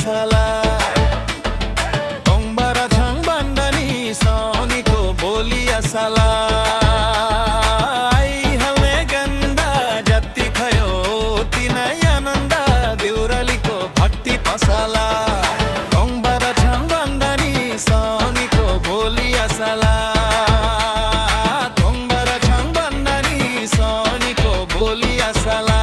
pasala Ongbara chang bandani soniko bolia sala Ai hale ganda jatti khayo tinai ananda deuraliko bhatti pasala Ongbara chang bandani soniko bolia sala Ongbara chang bandani soniko bolia sala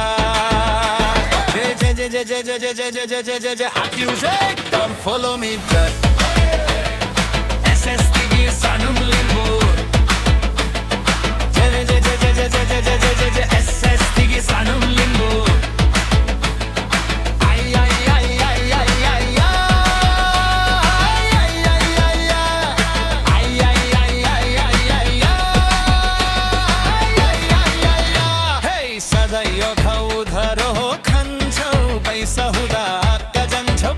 Accusate, don't follow me back SSTG sanum limbo SSTG sanum limbo Ay ay ay ay ay ay ay ay ay ay Hey sadayo khau dharo khanchau paisa huda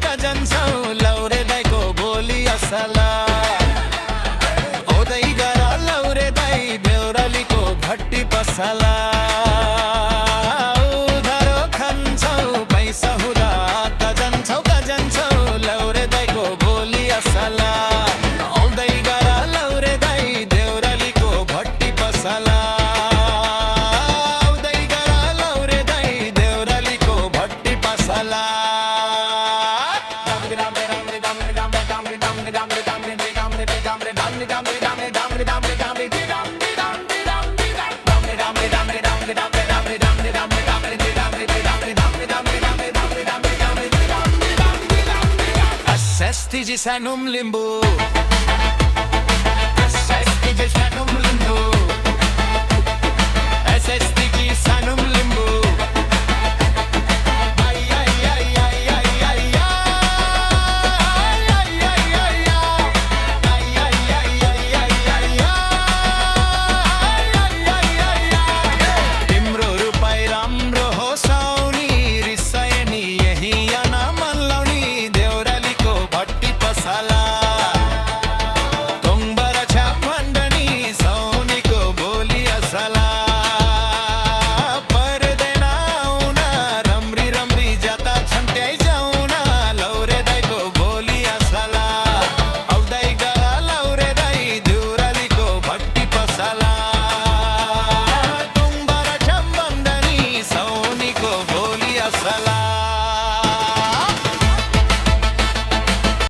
kajaन्छौ लौरे दाइको बोली असला ओदै गरा लौरे दाइ बेउरालीको भट्टी पसला उधारो खान्छौ पैसा हुँदा काजान्छौ लौरे दाइको बोली असला ओदै गरा लौरे दाइ देउरालीको भट्टी पसला ओदै गरा लौरे दाइ देउरालीको भट्टी पसला SSTG sanum limbo